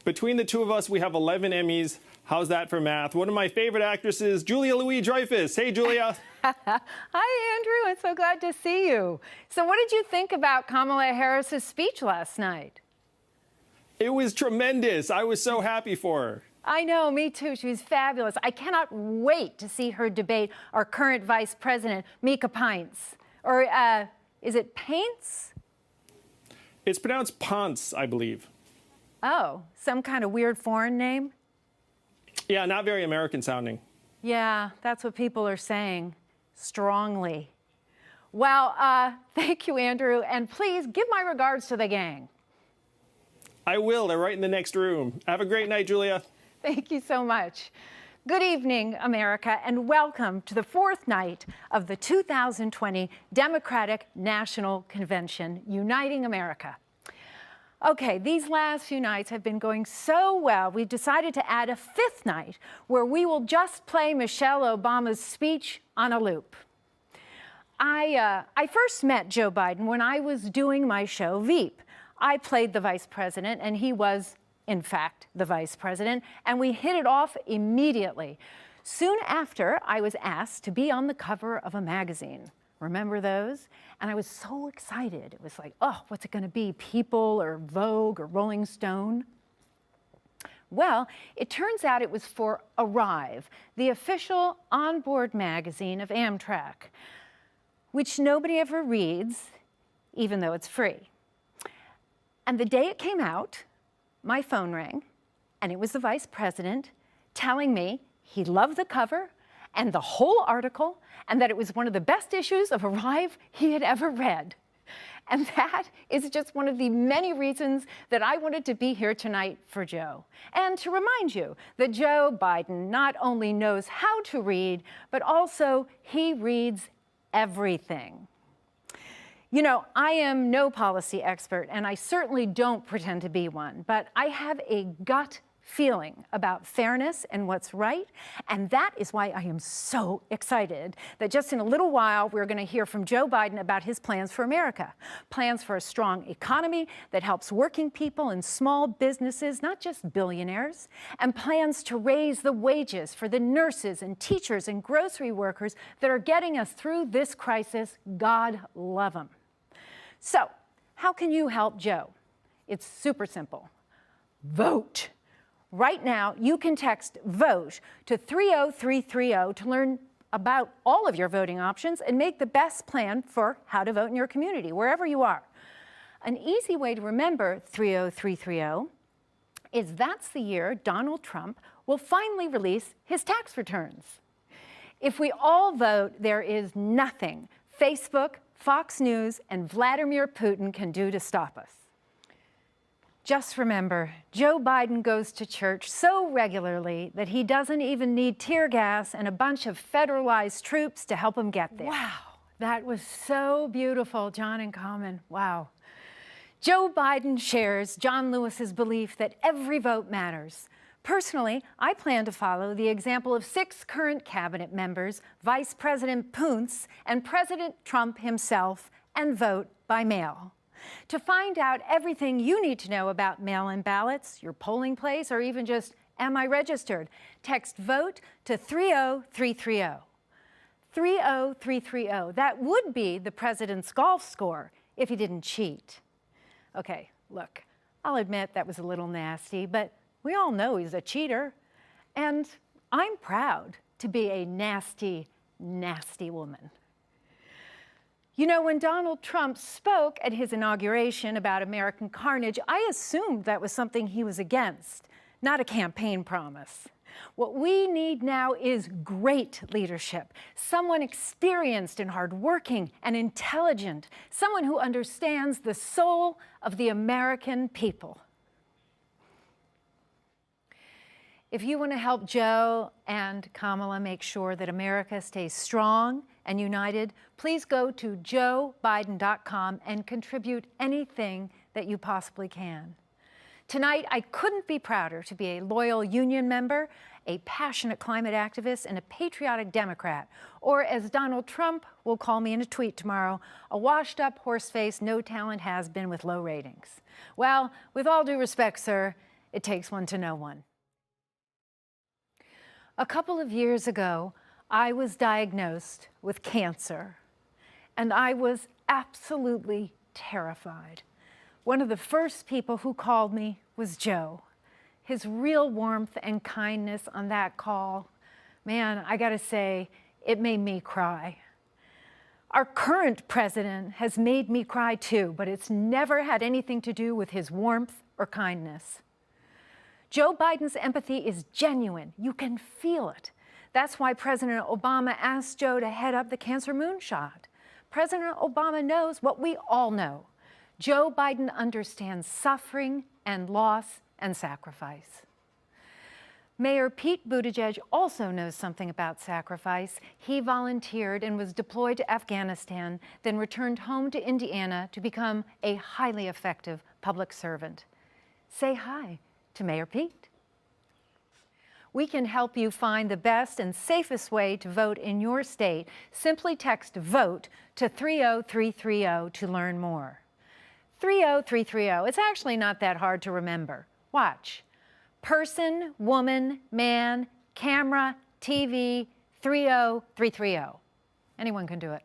Between the two of us, we have 11 Emmys. How's that for math? One of my favorite actresses, Julia Louis-Dreyfus. Hey, Julia. Hi, Andrew. I'm so glad to see you. So what did you think about Kamala Harris's speech last night? It was tremendous. I was so happy for her. I know, me too. She was fabulous. I cannot wait to see her debate our current Vice President, Mika Pince. Or is it Paints? It's pronounced Ponce, I believe. Oh, some kind of weird foreign name? Yeah, not very American sounding. Yeah, that's what people are saying, strongly. Well, thank you, Andrew, and please give my regards to the gang. I will. They're right in the next room. Have a great night, Julia. Thank you so much. Good evening, America, and welcome to the fourth night of the 2020 Democratic National Convention, Uniting America. Okay, these last few nights have been going so well, we've decided to add a fifth night where we will just play Michelle Obama's speech on a loop. I first met Joe Biden when I was doing my show, Veep. I played the vice president, and he was, in fact, the vice president, and we hit it off immediately. Soon after, I was asked to be on the cover of a magazine. Remember those? And I was so excited. It was like, oh, what's it going to be? People or Vogue or Rolling Stone? Well, it turns out it was for Arrive, the official onboard magazine of Amtrak, which nobody ever reads, even though it's free. And the day it came out, my phone rang, and it was the vice president telling me he loved the cover and the whole article, and that it was one of the best issues of Arrive he had ever read. And that is just one of the many reasons that I wanted to be here tonight for Joe. And to remind you that Joe Biden not only knows how to read, but also he reads everything. You know, I am no policy expert, and I certainly don't pretend to be one, but I have a gut feeling about fairness and what's right, and that is why I am so excited that just in a little while we're going to hear from Joe Biden about his plans for America, plans for a strong economy that helps working people and small businesses, not just billionaires, and plans to raise the wages for the nurses and teachers and grocery workers that are getting us through this crisis. God love them. So, how can you help Joe? It's super simple. Vote. Right now, you can text VOTE to 30330 to learn about all of your voting options and make the best plan for how to vote in your community, wherever you are. An easy way to remember 30330 is that's the year Donald Trump will finally release his tax returns. If we all vote, there is nothing Facebook, Fox News, and Vladimir Putin can do to stop us. Just remember, Joe Biden goes to church so regularly that he doesn't even need tear gas and a bunch of federalized troops to help him get there. Wow, that was so beautiful, John and Common. Wow. Joe Biden shares John Lewis's belief that every vote matters. Personally, I plan to follow the example of 6 current cabinet members, Vice President Pence and President Trump himself, and vote by mail. To find out everything you need to know about mail-in ballots, your polling place, or even just, am I registered? Text VOTE to 30330. 30330. That would be the president's golf score if he didn't cheat. Okay, look, I'll admit that was a little nasty, but we all know he's a cheater. And I'm proud to be a nasty, nasty woman. You know, when Donald Trump spoke at his inauguration about American carnage, I assumed that was something he was against, not a campaign promise. What we need now is great leadership, someone experienced and hardworking and intelligent, someone who understands the soul of the American people. If you want to help Joe and Kamala make sure that America stays strong and united, please go to joebiden.com and contribute anything that you possibly can. Tonight, I couldn't be prouder to be a loyal union member, a passionate climate activist, and a patriotic Democrat, or as Donald Trump will call me in a tweet tomorrow, a washed-up, horse-faced, no-talent has-been with low ratings. Well, with all due respect, sir, It takes one to know one. A couple of years ago, I was diagnosed with cancer, and I was absolutely terrified. One of the first people who called me was Joe. His real warmth and kindness on that call, man, I gotta say, it made me cry. Our current president has made me cry too, but it's never had anything to do with his warmth or kindness. Joe Biden's empathy is genuine. You can feel it. That's why President Obama asked Joe to head up the cancer moonshot. President Obama knows what we all know. Joe Biden understands suffering and loss and sacrifice. Mayor Pete Buttigieg also knows something about sacrifice. He volunteered and was deployed to Afghanistan, then returned home to Indiana to become a highly effective public servant. Say hi to Mayor Pete. We can help you find the best and safest way to vote in your state. Simply text VOTE to 30330 to learn more. 30330, it's actually not that hard to remember. Watch. Person, woman, man, camera, TV, 30330. Anyone can do it.